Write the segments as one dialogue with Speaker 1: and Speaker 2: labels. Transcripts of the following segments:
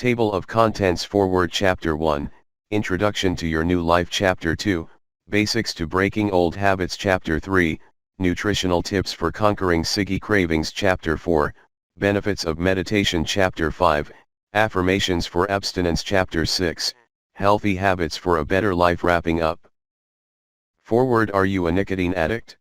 Speaker 1: Table of Contents Forward Chapter 1, Introduction to Your New Life Chapter 2, Basics to Breaking Old Habits Chapter 3, Nutritional Tips for Conquering Ciggy Cravings Chapter 4, Benefits of Meditation Chapter 5, Affirmations for Abstinence Chapter 6, Healthy Habits for a Better Life Wrapping up. Forward. Are you a nicotine addict?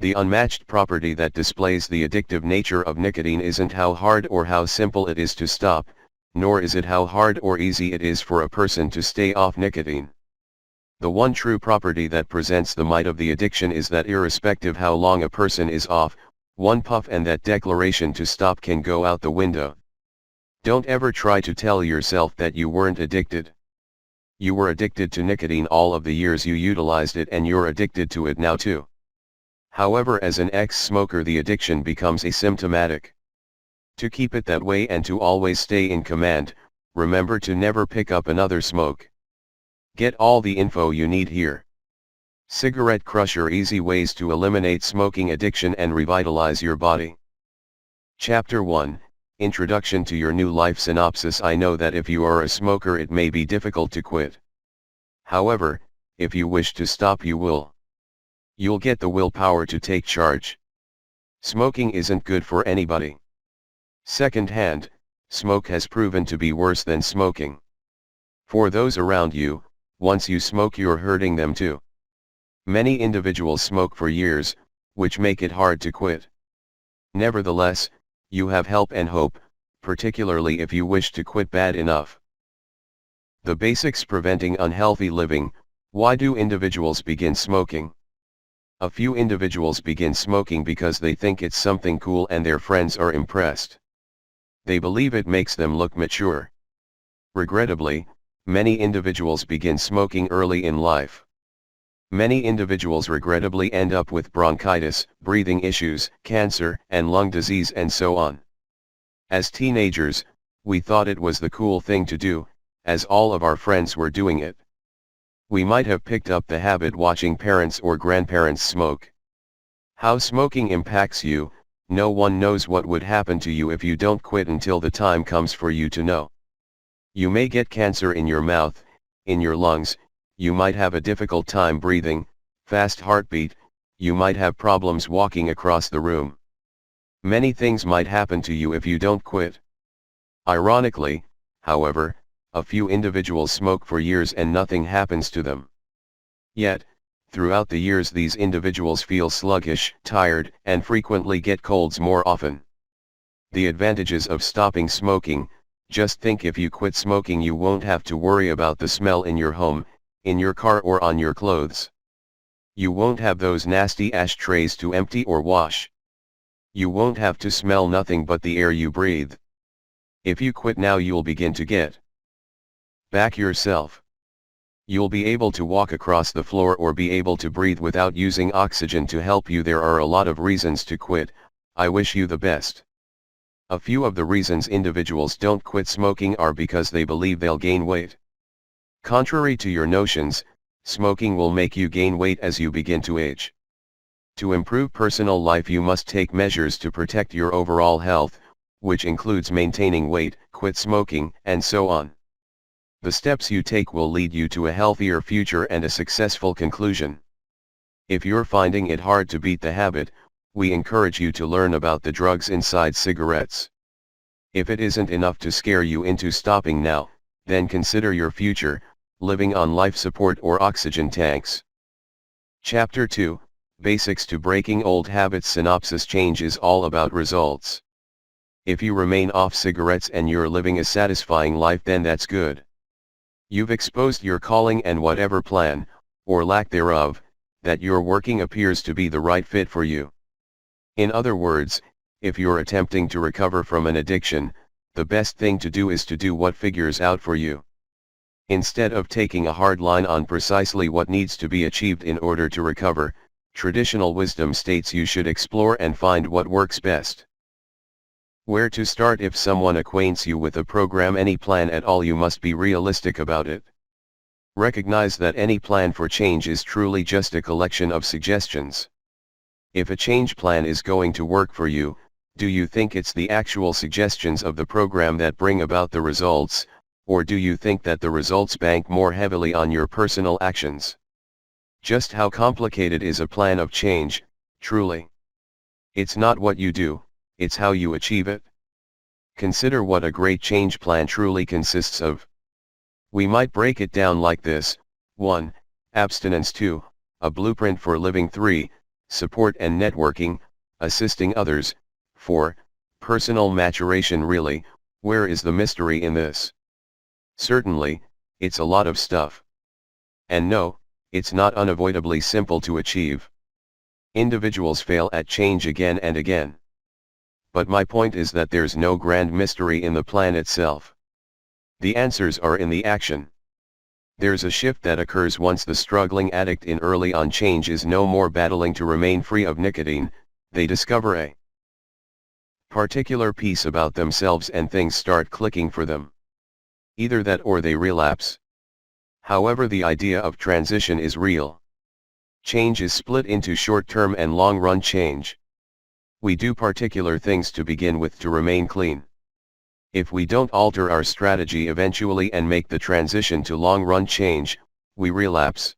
Speaker 1: The unmatched property that displays the addictive nature of nicotine isn't how hard or how simple it is to stop, nor is it how hard or easy it is for a person to stay off nicotine. The one true property that presents the might of the addiction is that irrespective how long a person is off, one puff and that declaration to stop can go out the window. Don't ever try to tell yourself that you weren't addicted. You were addicted to nicotine all of the years you utilized it, and you're addicted to it now too. However, as an ex-smoker, the addiction becomes asymptomatic. To keep it that way and to always stay in command, remember to never pick up another smoke. Get all the info you need here. Cigarette Crusher: Easy Ways to Eliminate Smoking Addiction and Revitalize Your Body. Chapter 1, Introduction to Your New Life Synopsis. I know that if you are a smoker it may be difficult to quit. However, if you wish to stop you will. You'll get the willpower to take charge. Smoking isn't good for anybody. Secondhand, smoke has proven to be worse than smoking. For those around you, once you smoke you're hurting them too. Many individuals smoke for years, which make it hard to quit. Nevertheless, you have help and hope, particularly if you wish to quit bad enough. The basics preventing unhealthy living. Why do individuals begin smoking? A few individuals begin smoking because they think it's something cool and their friends are impressed. They believe it makes them look mature. Regrettably, many individuals begin smoking early in life. Many individuals regrettably end up with bronchitis, breathing issues, cancer, and lung disease and so on. As teenagers, we thought it was the cool thing to do, as all of our friends were doing it. We might have picked up the habit watching parents or grandparents smoke. How smoking impacts you, no one knows. What would happen to you if you don't quit until the time comes for you to know. You may get cancer in your mouth, in your lungs, you might have a difficult time breathing, fast heartbeat, you might have problems walking across the room. Many things might happen to you if you don't quit. Ironically, however, a few individuals smoke for years and nothing happens to them. Yet, throughout the years these individuals feel sluggish, tired, and frequently get colds more often. The advantages of stopping smoking: just think, if you quit smoking you won't have to worry about the smell in your home, in your car, or on your clothes. You won't have those nasty ashtrays to empty or wash. You won't have to smell nothing but the air you breathe. If you quit now you'll begin to get back yourself. You'll be able to walk across the floor or be able to breathe without using oxygen to help you. There are a lot of reasons to quit. I wish you the best. A few of the reasons individuals don't quit smoking are because they believe they'll gain weight. Contrary to your notions, smoking will make you gain weight as you begin to age. To improve personal life you must take measures to protect your overall health, which includes maintaining weight, quit smoking, and so on. The steps you take will lead you to a healthier future and a successful conclusion. If you're finding it hard to beat the habit, we encourage you to learn about the drugs inside cigarettes. If it isn't enough to scare you into stopping now, then consider your future, living on life support or oxygen tanks. Chapter 2, Basics to Breaking Old Habits Synopsis. Change is all about results. If you remain off cigarettes and you're living a satisfying life, then that's good. You've exposed your calling, and whatever plan, or lack thereof, that you're working appears to be the right fit for you. In other words, if you're attempting to recover from an addiction, the best thing to do is to do what figures out for you. Instead of taking a hard line on precisely what needs to be achieved in order to recover, traditional wisdom states you should explore and find what works best. Where to start? If someone acquaints you with a program, any plan at all, you must be realistic about it. Recognize that any plan for change is truly just a collection of suggestions. If a change plan is going to work for you, Do you think it's the actual suggestions of the program that bring about the results, or do you think that the results bank more heavily on your personal actions? Just how complicated is a plan of change, truly? It's not what you do, it's how you achieve it. Consider what a great change plan truly consists of. We might break it down like this: 1. Abstinence. 2. A blueprint for living. 3. Support and networking, assisting others. 4. Personal maturation. Really, where is the mystery in this? Certainly, it's a lot of stuff. And no, it's not unavoidably simple to achieve. Individuals fail at change again and again. But my point is that there's no grand mystery in the plan itself. The answers are in the action. There's a shift that occurs once the struggling addict in early on change is no more battling to remain free of nicotine. They discover a particular piece about themselves and things start clicking for them. Either that or they relapse. However, the idea of transition is real. Change is split into short-term and long-run change. We do particular things to begin with to remain clean. If we don't alter our strategy eventually and make the transition to long-run change, we relapse.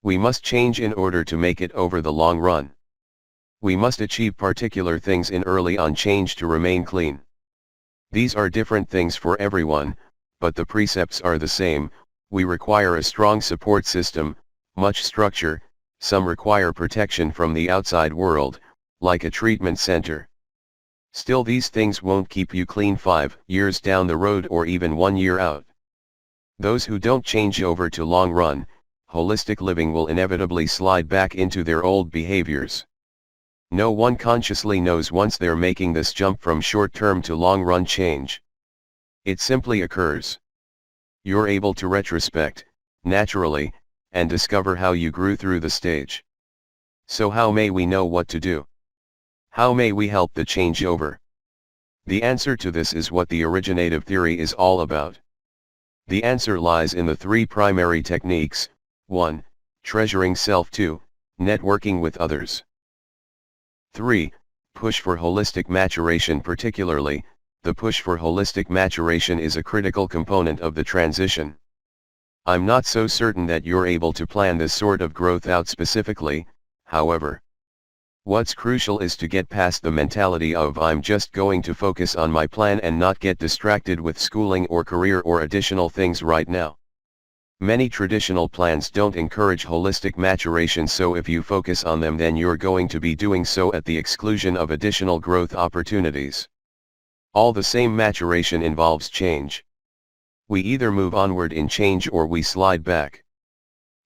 Speaker 1: We must change in order to make it over the long run. We must achieve particular things in early on change to remain clean. These are different things for everyone, but the precepts are the same. We require a strong support system, much structure. Some require protection from the outside world, like a treatment center. Still, these things won't keep you clean 5 years down the road or even 1 year out. Those who don't change over to long run, holistic living will inevitably slide back into their old behaviors. No one consciously knows once they're making this jump from short-term to long-run change. It simply occurs. You're able to retrospect, naturally, and discover how you grew through the stage. So how may we know what to do? How may we help the changeover? The answer to this is what the originative theory is all about. The answer lies in the 3 primary techniques: 1. Treasuring self. 2. Networking with others. 3. Push for holistic maturation. Particularly, the push for holistic maturation is a critical component of the transition. I'm not so certain that you're able to plan this sort of growth out specifically, however. What's crucial is to get past the mentality of "I'm just going to focus on my plan and not get distracted with schooling or career or additional things right now." Many traditional plans don't encourage holistic maturation, so if you focus on them, then you're going to be doing so at the exclusion of additional growth opportunities. All the same, maturation involves change. We either move onward in change or we slide back.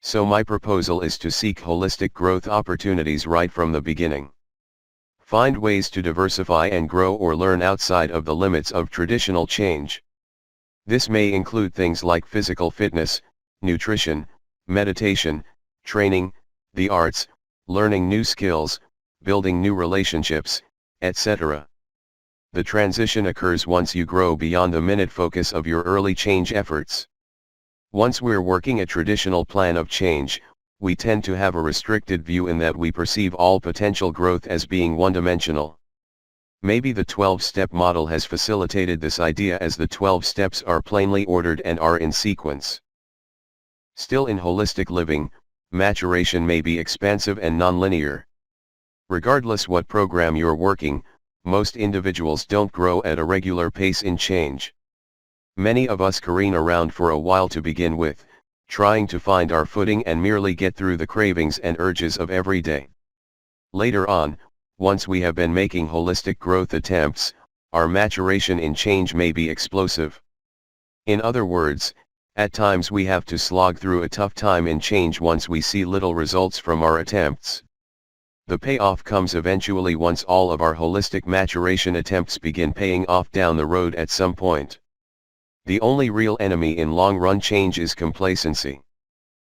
Speaker 1: So my proposal is to seek holistic growth opportunities right from the beginning. Find ways to diversify and grow or learn outside of the limits of traditional change. This may include things like physical fitness, nutrition, meditation, training, the arts, learning new skills, building new relationships, etc. The transition occurs once you grow beyond the minute focus of your early change efforts. Once we're working a traditional plan of change, we tend to have a restricted view in that we perceive all potential growth as being one-dimensional. Maybe the 12-step model has facilitated this idea, as the 12 steps are plainly ordered and are in sequence. Still, in holistic living, maturation may be expansive and nonlinear. Regardless what program you're working, most individuals don't grow at a regular pace in change. Many of us careen around for a while to begin with, trying to find our footing and merely get through the cravings and urges of every day. Later on, once we have been making holistic growth attempts, our maturation in change may be explosive. In other words, at times we have to slog through a tough time in change once we see little results from our attempts. The payoff comes eventually once all of our holistic maturation attempts begin paying off down the road at some point. The only real enemy in long-run change is complacency.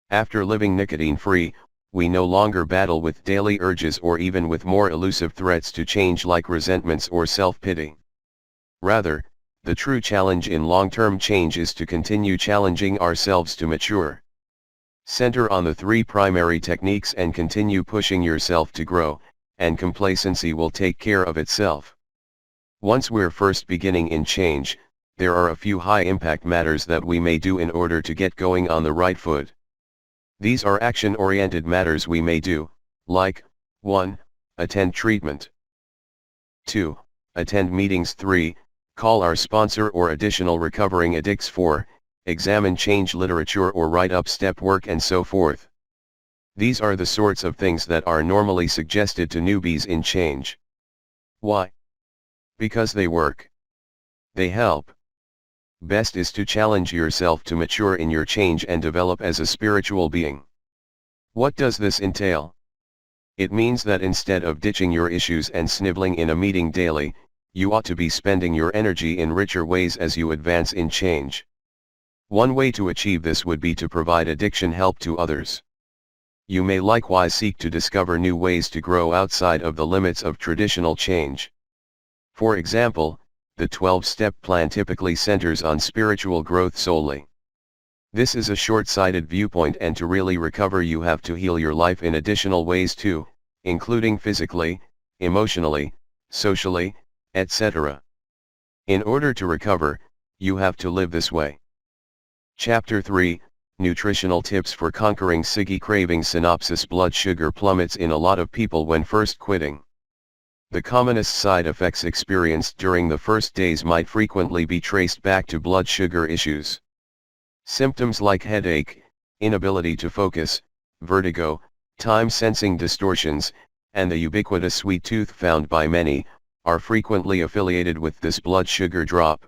Speaker 1: After living nicotine-free, we no longer battle with daily urges or even with more elusive threats to change like resentments or self-pity. Rather, the true challenge in long-term change is to continue challenging ourselves to mature. Center on the 3 primary techniques and continue pushing yourself to grow, and complacency will take care of itself. Once we're first beginning in change, there are a few high-impact matters that we may do in order to get going on the right foot. These are action-oriented matters we may do, like, 1. Attend treatment. 2. Attend meetings. 3. Call our sponsor or additional recovering addicts. 4. Examine change literature or write up step work and so forth. These are the sorts of things that are normally suggested to newbies in change. Why? Because they work. They help. Best is to challenge yourself to mature in your change and develop as a spiritual being. What does this entail? It means that instead of ditching your issues and sniveling in a meeting daily, you ought to be spending your energy in richer ways as you advance in change. One way to achieve this would be to provide addiction help to others. You may likewise seek to discover new ways to grow outside of the limits of traditional change. For example, the 12-step plan typically centers on spiritual growth solely. This is a short-sighted viewpoint, and to really recover you have to heal your life in additional ways too, including physically, emotionally, socially, etc. In order to recover, you have to live this way. Chapter 3, Nutritional Tips for Conquering Ciggy Cravings. Synopsis: blood sugar plummets in a lot of people when first quitting. The commonest side effects experienced during the first days might frequently be traced back to blood sugar issues. Symptoms like headache, inability to focus, vertigo, time-sensing distortions, and the ubiquitous sweet tooth found by many, are frequently affiliated with this blood sugar drop.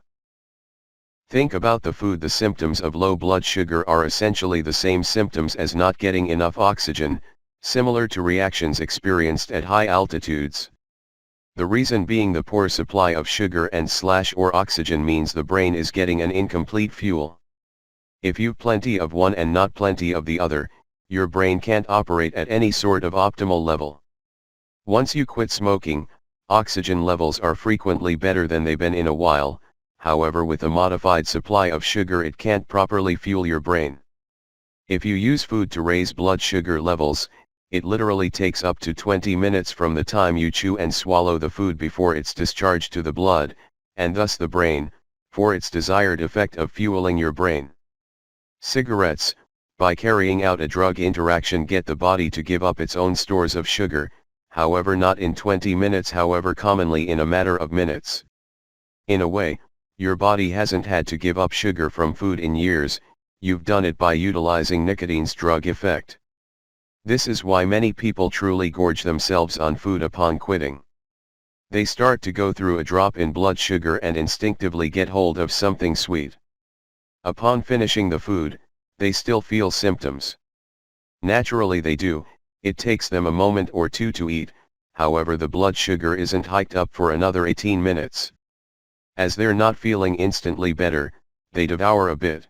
Speaker 1: Think about the food. The symptoms of low blood sugar are essentially the same symptoms as not getting enough oxygen, similar to reactions experienced at high altitudes. The reason being the poor supply of sugar and/or oxygen means the brain is getting an incomplete fuel. If you've plenty of one and not plenty of the other, your brain can't operate at any sort of optimal level. Once you quit smoking, oxygen levels are frequently better than they've been in a while. However, with a modified supply of sugar, it can't properly fuel your brain. If you use food to raise blood sugar levels, it literally takes up to 20 minutes from the time you chew and swallow the food before it's discharged to the blood, and thus the brain, for its desired effect of fueling your brain. Cigarettes, by carrying out a drug interaction, get the body to give up its own stores of sugar, however not in 20 minutes, however commonly in a matter of minutes. In a way, your body hasn't had to give up sugar from food in years. You've done it by utilizing nicotine's drug effect. This is why many people truly gorge themselves on food upon quitting. They start to go through a drop in blood sugar and instinctively get hold of something sweet. Upon finishing the food, they still feel symptoms. Naturally they do. It takes them a moment or two to eat, however the blood sugar isn't hiked up for another 18 minutes. As they're not feeling instantly better, they devour a bit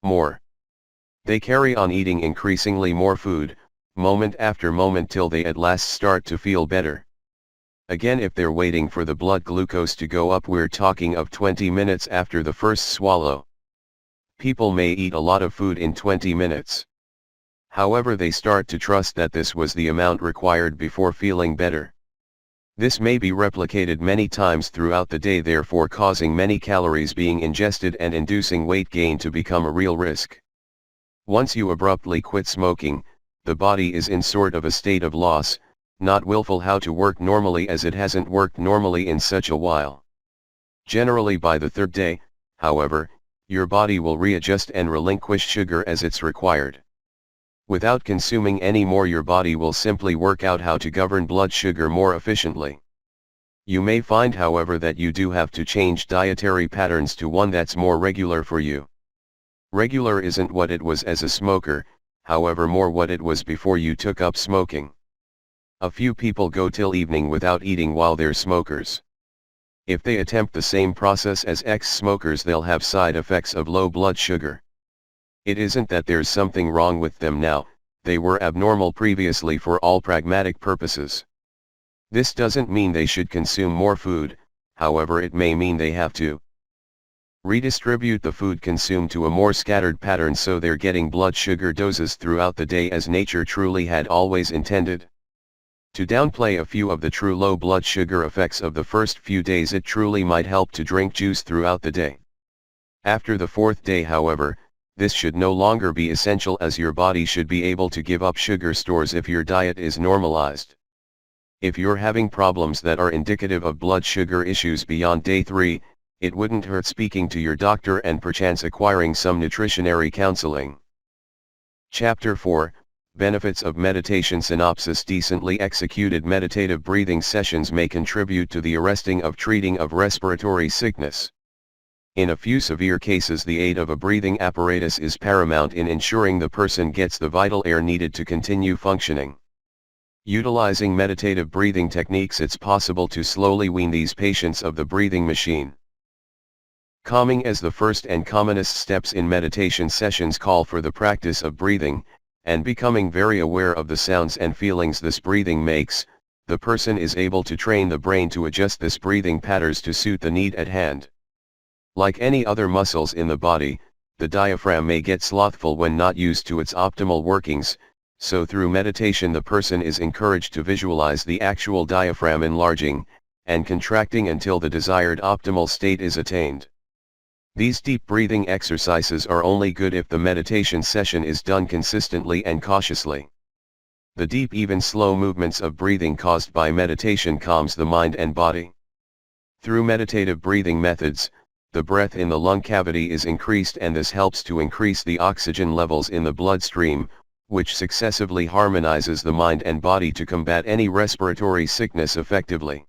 Speaker 1: more. They carry on eating increasingly more food, moment after moment, till they at last start to feel better. Again, if they're waiting for the blood glucose to go up, we're talking of 20 minutes after the first swallow. People may eat a lot of food in 20 minutes. However, they start to trust that this was the amount required before feeling better. This may be replicated many times throughout the day, therefore causing many calories being ingested and inducing weight gain to become a real risk. Once you abruptly quit smoking, the body is in sort of a state of loss, not willful how to work normally, as it hasn't worked normally in such a while. Generally by the third day, however, your body will readjust and relinquish sugar as it's required. Without consuming any more, your body will simply work out how to govern blood sugar more efficiently. You may find, however, that you do have to change dietary patterns to one that's more regular for you. Regular isn't what it was as a smoker, however more what it was before you took up smoking. A few people go till evening without eating while they're smokers. If they attempt the same process as ex-smokers, they'll have side effects of low blood sugar. It isn't that there's something wrong with them now, they were abnormal previously for all pragmatic purposes. This doesn't mean they should consume more food, however it may mean they have to redistribute the food consumed to a more scattered pattern, so they're getting blood sugar doses throughout the day as nature truly had always intended. To downplay a few of the true low blood sugar effects of the first few days, it truly might help to drink juice throughout the day. After the fourth day, however, this should no longer be essential, as your body should be able to give up sugar stores if your diet is normalized. If you're having problems that are indicative of blood sugar issues beyond day 3, it wouldn't hurt speaking to your doctor and perchance acquiring some nutritionary counseling. Chapter 4, Benefits of Meditation. Synopsis: Decently executed meditative breathing sessions may contribute to the arresting of treating of respiratory sickness. In a few severe cases, the aid of a breathing apparatus is paramount in ensuring the person gets the vital air needed to continue functioning. Utilizing meditative breathing techniques, it's possible to slowly wean these patients of the breathing machine. Calming. As the first and commonest steps in meditation sessions call for the practice of breathing, and becoming very aware of the sounds and feelings this breathing makes, the person is able to train the brain to adjust this breathing patterns to suit the need at hand. Like any other muscles in the body, the diaphragm may get slothful when not used to its optimal workings, so through meditation the person is encouraged to visualize the actual diaphragm enlarging and contracting until the desired optimal state is attained. These deep breathing exercises are only good if the meditation session is done consistently and cautiously. The deep, even slow movements of breathing caused by meditation calms the mind and body. Through meditative breathing methods, the breath in the lung cavity is increased, and this helps to increase the oxygen levels in the bloodstream, which successively harmonizes the mind and body to combat any respiratory sickness effectively.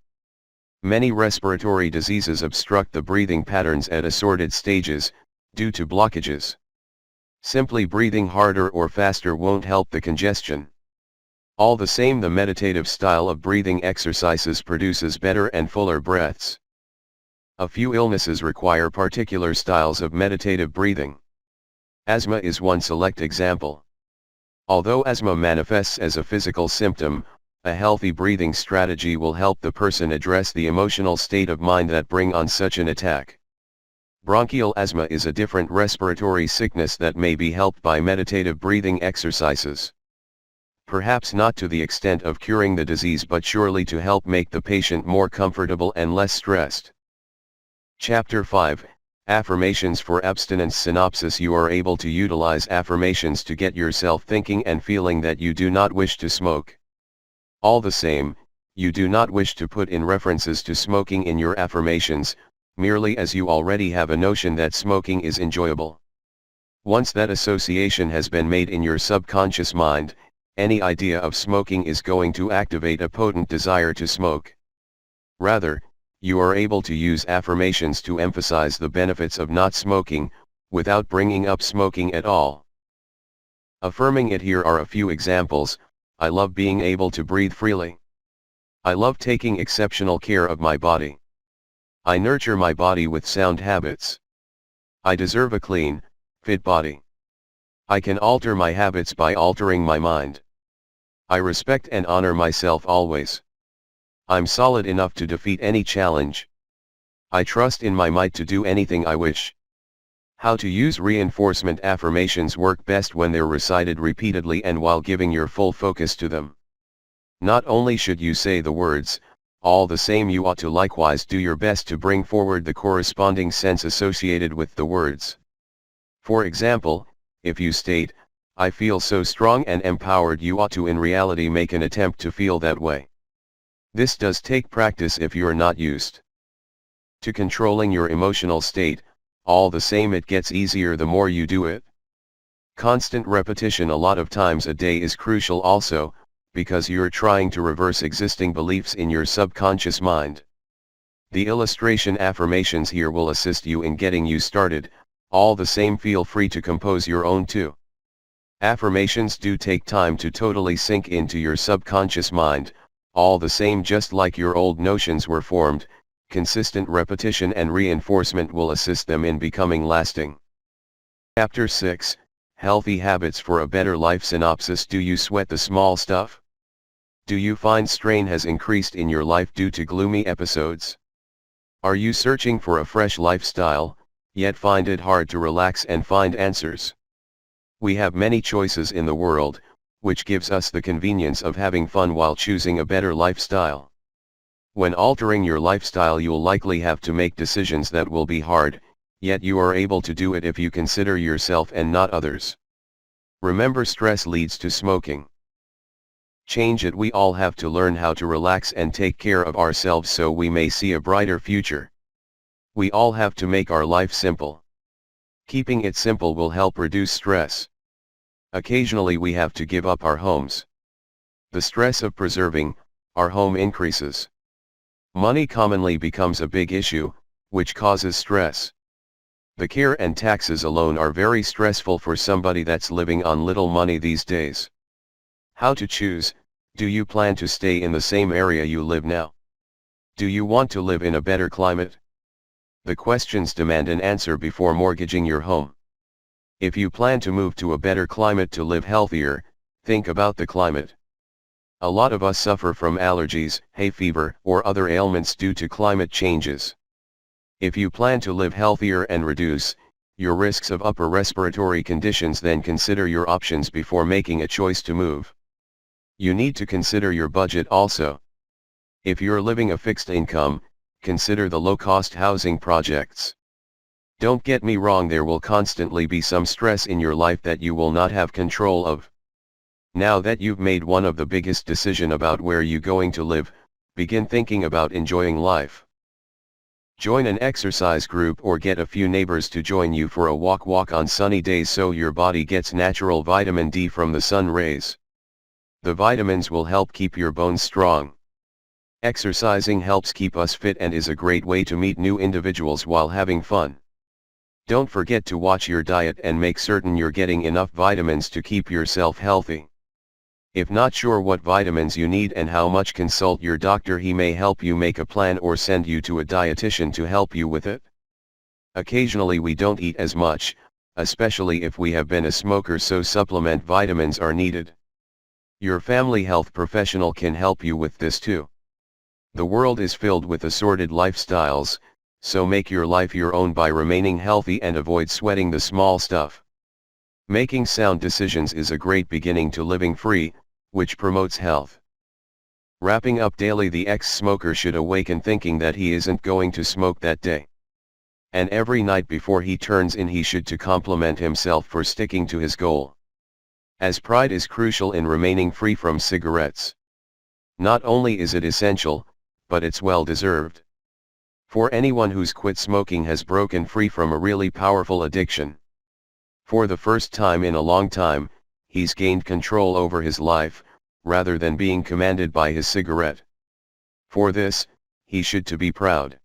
Speaker 1: Many respiratory diseases obstruct the breathing patterns at assorted stages, due to blockages. Simply breathing harder or faster won't help the congestion. All the same, the meditative style of breathing exercises produces better and fuller breaths. A few illnesses require particular styles of meditative breathing. Asthma is one select example. Although asthma manifests as a physical symptom, a healthy breathing strategy will help the person address the emotional state of mind that bring on such an attack. Bronchial asthma is a different respiratory sickness that may be helped by meditative breathing exercises. Perhaps not to the extent of curing the disease, but surely to help make the patient more comfortable and less stressed. Chapter 5, Affirmations for Abstinence. Synopsis: You are able to utilize affirmations to get yourself thinking and feeling that you do not wish to smoke. All the same, you do not wish to put in references to smoking in your affirmations, merely as you already have a notion that smoking is enjoyable. Once that association has been made in your subconscious mind, any idea of smoking is going to activate a potent desire to smoke. Rather, you are able to use affirmations to emphasize the benefits of not smoking, without bringing up smoking at all. Affirming it: here are a few examples. I love being able to breathe freely. I love taking exceptional care of my body. I nurture my body with sound habits. I deserve a clean, fit body. I can alter my habits by altering my mind. I respect and honor myself always. I'm solid enough to defeat any challenge. I trust in my might to do anything I wish. How to use reinforcement affirmations work best when they're recited repeatedly and while giving your full focus to them. Not only should you say the words, all the same you ought to likewise do your best to bring forward the corresponding sense associated with the words. For example, if you state, I feel so strong and empowered, you ought to in reality make an attempt to feel that way. This does take practice if you're not used to controlling your emotional state. All the same, it gets easier the more you do it. Constant repetition a lot of times a day is crucial also, because you're trying to reverse existing beliefs in your subconscious mind. The illustration affirmations here will assist you in getting you started. All the same, feel free to compose your own too. Affirmations do take time to totally sink into your subconscious mind. All the same, just like your old notions were formed, consistent repetition and reinforcement will assist them in becoming lasting. Chapter 6, Healthy Habits for a Better Life. Synopsis: Do you sweat the small stuff? Do you find strain has increased in your life due to gloomy episodes? Are you searching for a fresh lifestyle, yet find it hard to relax and find answers? We have many choices in the world, which gives us the convenience of having fun while choosing a better lifestyle. When altering your lifestyle, you'll likely have to make decisions that will be hard, yet you are able to do it if you consider yourself and not others. Remember, stress leads to smoking. Change it. We all have to learn how to relax and take care of ourselves so we may see a brighter future. We all have to make our life simple. Keeping it simple will help reduce stress. Occasionally we have to give up our homes. The stress of preserving our home increases. Money commonly becomes a big issue, which causes stress. The care and taxes alone are very stressful for somebody that's living on little money these days. How to choose? Do you plan to stay in the same area you live now? Do you want to live in a better climate? The questions demand an answer before mortgaging your home. If you plan to move to a better climate to live healthier, think about the climate. A lot of us suffer from allergies, hay fever, or other ailments due to climate changes. If you plan to live healthier and reduce your risks of upper respiratory conditions, then consider your options before making a choice to move. You need to consider your budget also. If you're living a fixed income, consider the low-cost housing projects. Don't get me wrong, there will constantly be some stress in your life that you will not have control of. Now that you've made one of the biggest decisions about where you're going to live, begin thinking about enjoying life. Join an exercise group or get a few neighbors to join you for a walk on sunny days so your body gets natural vitamin D from the sun rays. The vitamins will help keep your bones strong. Exercising helps keep us fit and is a great way to meet new individuals while having fun. Don't forget to watch your diet and make certain you're getting enough vitamins to keep yourself healthy. If not sure what vitamins you need and how much, consult your doctor. He may help you make a plan or send you to a dietitian to help you with it. Occasionally we don't eat as much, especially if we have been a smoker, so supplement vitamins are needed. Your family health professional can help you with this too. The world is filled with assorted lifestyles, so make your life your own by remaining healthy and avoid sweating the small stuff. Making sound decisions is a great beginning to living free, which promotes health. Wrapping up daily, the ex-smoker should awaken thinking that he isn't going to smoke that day. And every night before he turns in, he should to compliment himself for sticking to his goal. As pride is crucial in remaining free from cigarettes. Not only is it essential, but it's well deserved. For anyone who's quit smoking has broken free from a really powerful addiction. For the first time in a long time, he's gained control over his life, rather than being commanded by his cigarette. For this, he should to be proud.